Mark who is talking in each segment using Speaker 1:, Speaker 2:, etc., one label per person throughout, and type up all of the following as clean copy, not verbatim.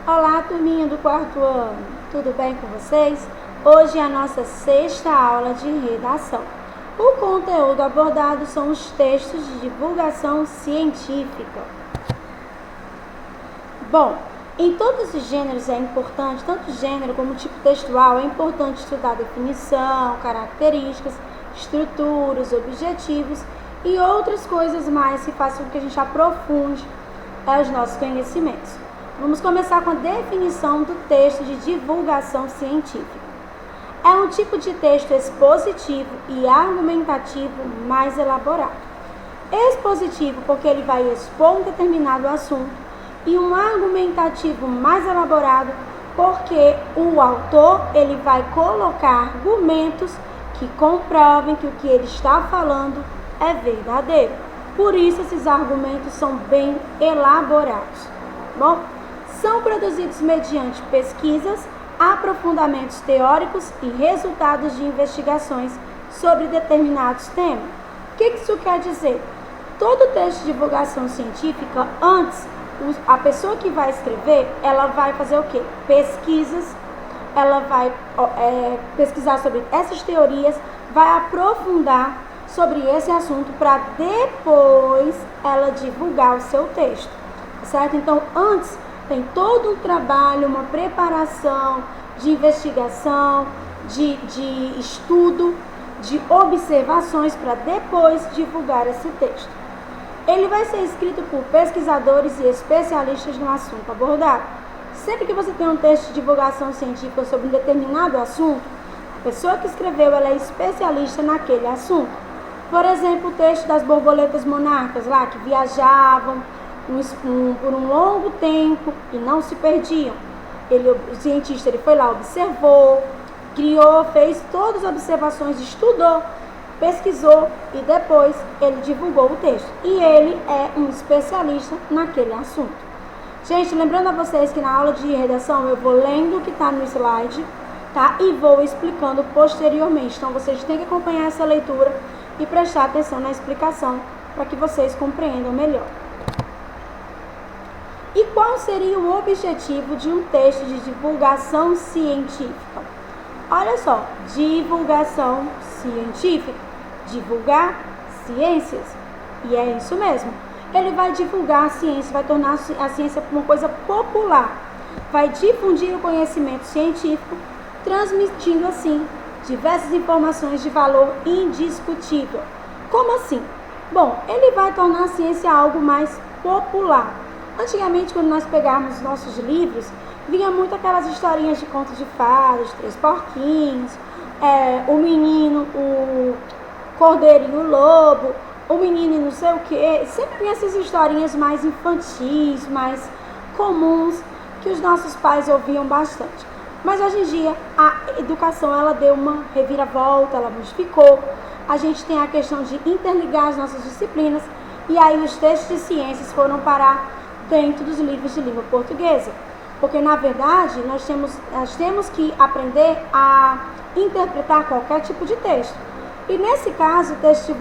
Speaker 1: Olá, turminha do quarto ano, tudo bem com vocês? Hoje é a nossa sexta aula de redação. O conteúdo abordado são os textos de divulgação científica. Bom, em todos os gêneros é importante, tanto gênero como tipo textual, é importante estudar definição, características, estruturas, objetivos e outras coisas mais que façam com que a gente aprofunde os nossos conhecimentos. Vamos começar com a definição do texto de divulgação científica. É um tipo de texto expositivo e argumentativo mais elaborado. Expositivo porque ele vai expor um determinado assunto e um argumentativo mais elaborado porque o autor ele vai colocar argumentos que comprovem que o que ele está falando é verdadeiro. Por isso esses argumentos são bem elaborados. Bom, são produzidos mediante pesquisas, aprofundamentos teóricos e resultados de investigações sobre determinados temas. O que isso quer dizer? Todo texto de divulgação científica, antes, a pessoa que vai escrever, ela vai fazer o quê? Pesquisas, ela vai pesquisar sobre essas teorias, vai aprofundar sobre esse assunto para depois ela divulgar o seu texto, certo? Então, antes tem todo um trabalho, uma preparação de investigação, de estudo, de observações para depois divulgar esse texto. Ele vai ser escrito por pesquisadores e especialistas no assunto abordado. Sempre que você tem um texto de divulgação científica sobre um determinado assunto, a pessoa que escreveu ela é especialista naquele assunto. Por exemplo, o texto das borboletas monarcas lá, que viajavam por um longo tempo e não se perdiam. O cientista foi lá, observou, criou, fez todas as observações, estudou, pesquisou e depois ele divulgou o texto. E ele é um especialista naquele assunto. Gente, lembrando a vocês que na aula de redação eu vou lendo o que está no slide, tá? E vou explicando posteriormente. Então vocês têm que acompanhar essa leitura e prestar atenção na explicação para que vocês compreendam melhor. E qual seria o objetivo de um texto de divulgação científica? Olha só, divulgação científica, divulgar ciências. E é isso mesmo. Ele vai divulgar a ciência, vai tornar a ciência uma coisa popular. Vai difundir o conhecimento científico, transmitindo assim diversas informações de valor indiscutível. Como assim? Bom, ele vai tornar a ciência algo mais popular. Antigamente, quando nós pegarmos nossos livros, vinha muito aquelas historinhas de contos de fadas, três porquinhos, o menino, o cordeiro e o lobo, o menino e não sei o que. Sempre vinha essas historinhas mais infantis, mais comuns, que os nossos pais ouviam bastante. Mas hoje em dia, a educação ela deu uma reviravolta, ela modificou. A gente tem a questão de interligar as nossas disciplinas, e aí os textos de ciências foram parar dentro dos livros de língua portuguesa. Porque, na verdade, nós temos que aprender a interpretar qualquer tipo de texto. E, nesse caso, o texto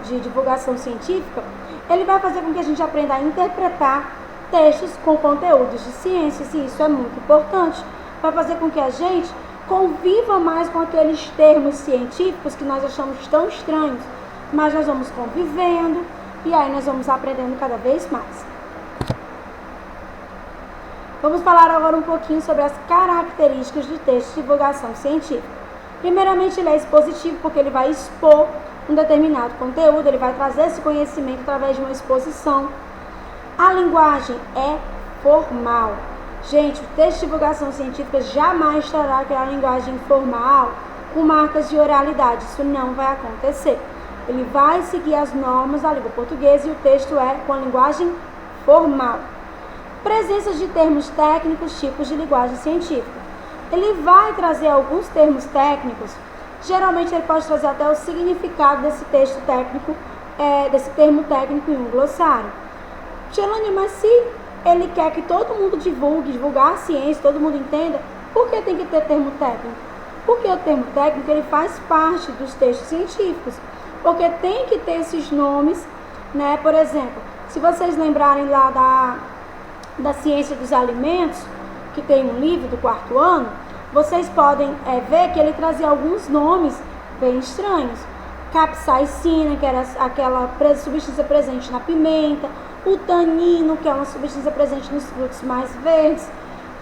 Speaker 1: de divulgação científica, ele vai fazer com que a gente aprenda a interpretar textos com conteúdos de ciências, e isso é muito importante. Vai fazer com que a gente conviva mais com aqueles termos científicos que nós achamos tão estranhos, mas nós vamos convivendo e aí nós vamos aprendendo cada vez mais. Vamos falar agora um pouquinho sobre as características do texto de divulgação científica. Primeiramente, ele é expositivo porque ele vai expor um determinado conteúdo, ele vai trazer esse conhecimento através de uma exposição. A linguagem é formal. Gente, o texto de divulgação científica jamais terá aquela linguagem formal com marcas de oralidade. Isso não vai acontecer. Ele vai seguir as normas da língua portuguesa e o texto é com a linguagem formal. Presença de termos técnicos, tipos de linguagem científica. Ele vai trazer alguns termos técnicos, geralmente ele pode trazer até o significado desse texto técnico, desse termo técnico em um glossário. Gelane, mas se ele quer que todo mundo divulgar a ciência, todo mundo entenda, por que tem que ter termo técnico? Porque o termo técnico ele faz parte dos textos científicos, porque tem que ter esses nomes, né? Por exemplo, se vocês lembrarem lá da ciência dos alimentos, que tem um livro do 4º ano, vocês podem ver que ele trazia alguns nomes bem estranhos. Capsaicina, que era aquela substância presente na pimenta, o tanino, que é uma substância presente nos frutos mais verdes.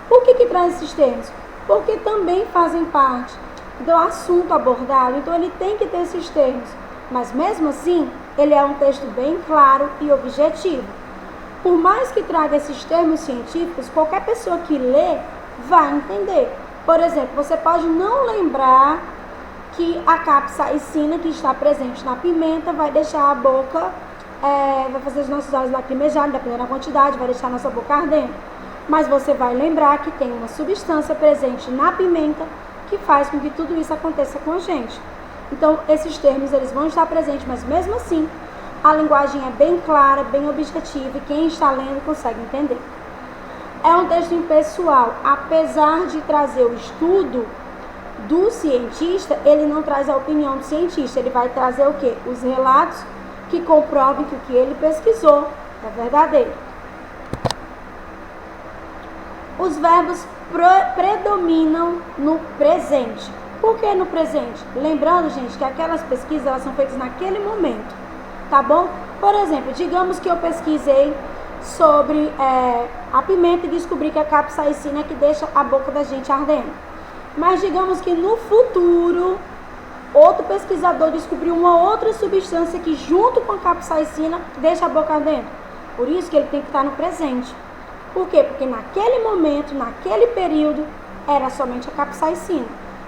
Speaker 1: Por que traz esses termos? Porque também fazem parte do assunto abordado, então ele tem que ter esses termos. Mas mesmo assim, ele é um texto bem claro e objetivo. Por mais que traga esses termos científicos, qualquer pessoa que lê vai entender. Por exemplo, você pode não lembrar que a capsaicina que está presente na pimenta vai deixar a boca, vai fazer os nossos olhos lacrimejarem, dependendo da quantidade, vai deixar a nossa boca ardendo. Mas você vai lembrar que tem uma substância presente na pimenta que faz com que tudo isso aconteça com a gente. Então, esses termos eles vão estar presentes, mas mesmo assim, a linguagem é bem clara, bem objetiva e quem está lendo consegue entender. É um texto impessoal, apesar de trazer o estudo do cientista, ele não traz a opinião do cientista, ele vai trazer o quê? Os relatos que comprovem que o que ele pesquisou é verdadeiro. Os verbos predominam no presente. Por que no presente? Lembrando, gente, que aquelas pesquisas elas são feitas naquele momento, tá bom? Por exemplo, digamos que eu pesquisei sobre a pimenta e descobri que a capsaicina é que deixa a boca da gente ardendo. Mas digamos que no futuro, outro pesquisador descobriu uma outra substância que junto com a capsaicina deixa a boca ardendo. Por isso que ele tem que estar no presente. Por quê? Porque naquele momento, naquele período, era somente a capsaicina.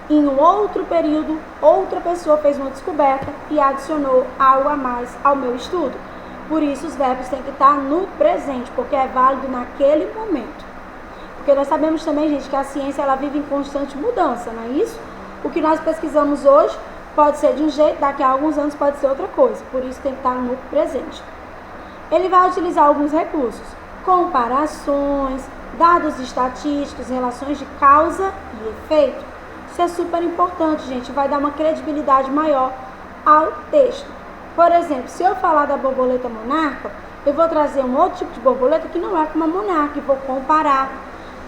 Speaker 1: Em um outro período, outra pessoa fez uma descoberta e adicionou algo a mais ao meu estudo. Por isso, os verbos têm que estar no presente, porque é válido naquele momento. Porque nós sabemos também, gente, que a ciência ela vive em constante mudança, não é isso? O que nós pesquisamos hoje pode ser de um jeito, daqui a alguns anos pode ser outra coisa. Por isso, tem que estar no presente. Ele vai utilizar alguns recursos. Comparações, dados estatísticos, relações de causa e efeito. Isso é super importante, gente. Vai dar uma credibilidade maior ao texto. Por exemplo, se eu falar da borboleta monarca, eu vou trazer um outro tipo de borboleta que não é como a monarca. E vou comparar.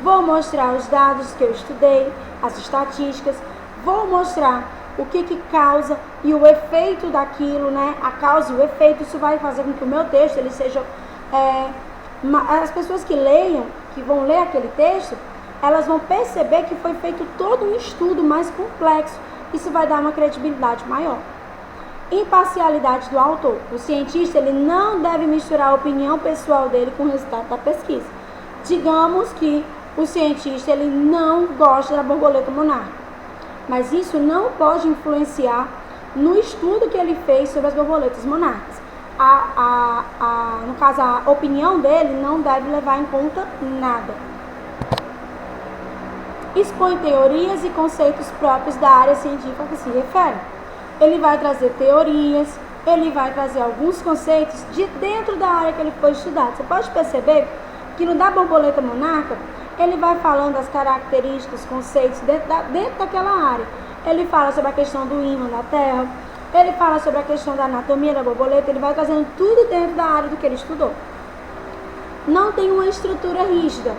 Speaker 1: Vou mostrar os dados que eu estudei, as estatísticas. Vou mostrar o que causa e o efeito daquilo, né? A causa e o efeito. Isso vai fazer com que o meu texto ele seja... as pessoas que leiam, que vão ler aquele texto, elas vão perceber que foi feito todo um estudo mais complexo. Isso vai dar uma credibilidade maior. Imparcialidade do autor. O cientista ele não deve misturar a opinião pessoal dele com o resultado da pesquisa. Digamos que o cientista ele não gosta da borboleta monarca, mas isso não pode influenciar no estudo que ele fez sobre as borboletas monarcas. No caso, a opinião dele não deve levar em conta nada. Expõe teorias e conceitos próprios da área científica que se refere. Ele vai trazer teorias, ele vai trazer alguns conceitos de dentro da área que ele foi estudado. Você pode perceber que no da borboleta monarca, ele vai falando das características, conceitos dentro daquela área. Ele fala sobre a questão do ímã da Terra, ele fala sobre a questão da anatomia da borboleta, ele vai trazendo tudo dentro da área do que ele estudou. Não tem uma estrutura rígida,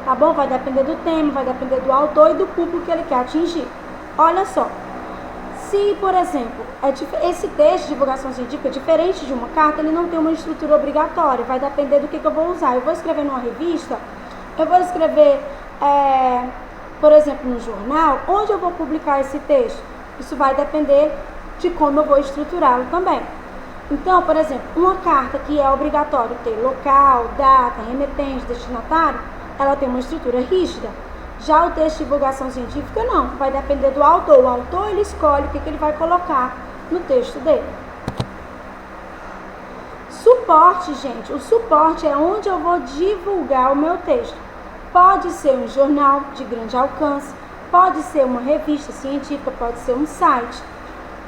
Speaker 1: tá bom? Vai depender do tema, vai depender do autor e do público que ele quer atingir. Olha só, se, por exemplo, esse texto de divulgação científica, diferente de uma carta, ele não tem uma estrutura obrigatória, vai depender do que eu vou usar. Eu vou escrever numa revista, eu vou escrever, por exemplo, no jornal, onde eu vou publicar esse texto? Isso vai depender de como eu vou estruturá-lo também. Então, por exemplo, uma carta que é obrigatório ter local, data, remetente, destinatário, ela tem uma estrutura rígida. Já o texto de divulgação científica não, vai depender do autor. O autor ele escolhe o que ele vai colocar no texto dele. Suporte, gente. O suporte é onde eu vou divulgar o meu texto. Pode ser um jornal de grande alcance, pode ser uma revista científica, pode ser um site.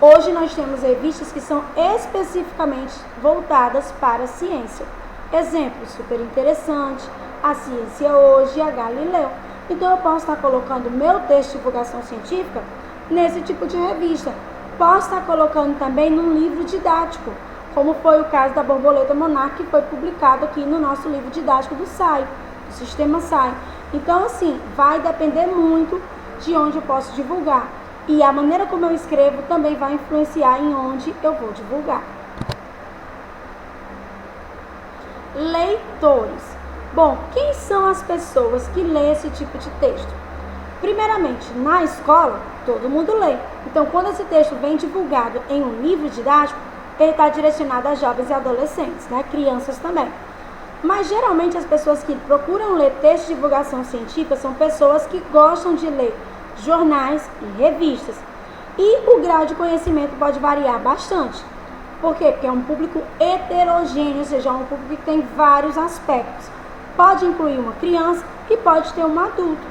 Speaker 1: Hoje nós temos revistas que são especificamente voltadas para a ciência. Exemplo super interessante, a Ciência Hoje e a Galileu. Então eu posso estar colocando meu texto de divulgação científica nesse tipo de revista. Posso estar colocando também num livro didático, como foi o caso da borboleta monarca, que foi publicado aqui no nosso livro didático do SAI. do sistema sai. Então, assim, vai depender muito de onde eu posso divulgar. E a maneira como eu escrevo também vai influenciar em onde eu vou divulgar. Leitores. Bom, quem são as pessoas que lêem esse tipo de texto? Primeiramente, na escola, todo mundo lê. Então, quando esse texto vem divulgado em um livro didático, ele está direcionado a jovens e adolescentes, né? Crianças também. Mas, geralmente, as pessoas que procuram ler textos de divulgação científica são pessoas que gostam de ler jornais e revistas. E o grau de conhecimento pode variar bastante. Por quê? Porque é um público heterogêneo, ou seja, é um público que tem vários aspectos. Pode incluir uma criança e pode ter um adulto,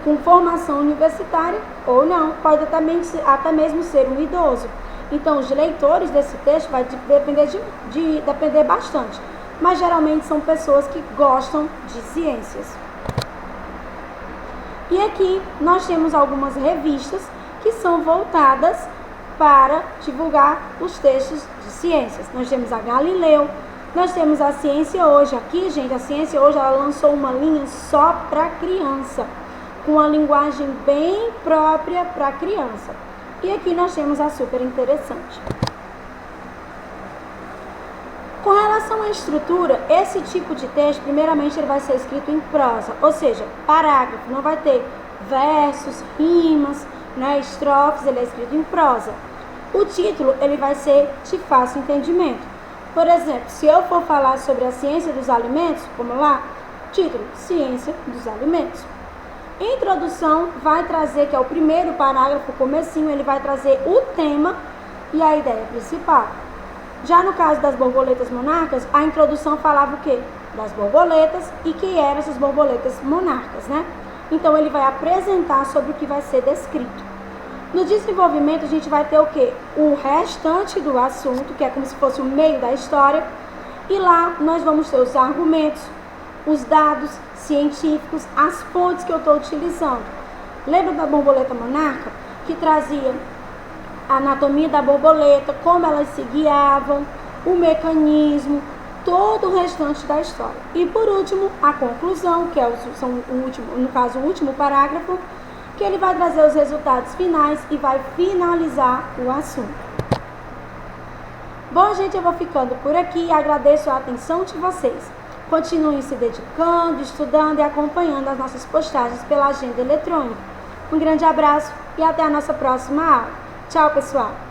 Speaker 1: com formação universitária ou não, pode até mesmo ser um idoso. Então, os leitores desse texto vai depender bastante, mas geralmente são pessoas que gostam de ciências. E aqui nós temos algumas revistas que são voltadas para divulgar os textos de ciências. Nós temos a Galileu, nós temos a Ciência Hoje. Aqui, gente, a Ciência Hoje ela lançou uma linha só para criança, com uma linguagem bem própria para criança. E aqui nós temos a Super Interessante. Com relação à estrutura, esse tipo de texto, primeiramente, ele vai ser escrito em prosa, ou seja, parágrafo, não vai ter versos, rimas, né, estrofes, ele é escrito em prosa. O título, ele vai ser de fácil entendimento. Por exemplo, se eu for falar sobre a ciência dos alimentos, vamos lá, título, Ciência dos Alimentos. Introdução vai trazer, que é o primeiro parágrafo, o comecinho, ele vai trazer o tema e a ideia principal. Já no caso das borboletas monarcas, a introdução falava o quê? Das borboletas e quem eram essas borboletas monarcas, né? Então, ele vai apresentar sobre o que vai ser descrito. No desenvolvimento, a gente vai ter o quê? O restante do assunto, que é como se fosse o meio da história. E lá, nós vamos ter os argumentos, os dados científicos, as fontes que eu estou utilizando. Lembra da borboleta monarca? Que trazia a anatomia da borboleta, como elas se guiavam, o mecanismo, todo o restante da história. E por último, a conclusão, que é o último parágrafo, que ele vai trazer os resultados finais e vai finalizar o assunto. Bom, gente, eu vou ficando por aqui e agradeço a atenção de vocês. Continuem se dedicando, estudando e acompanhando as nossas postagens pela agenda eletrônica. Um grande abraço e até a nossa próxima aula. Tchau, pessoal!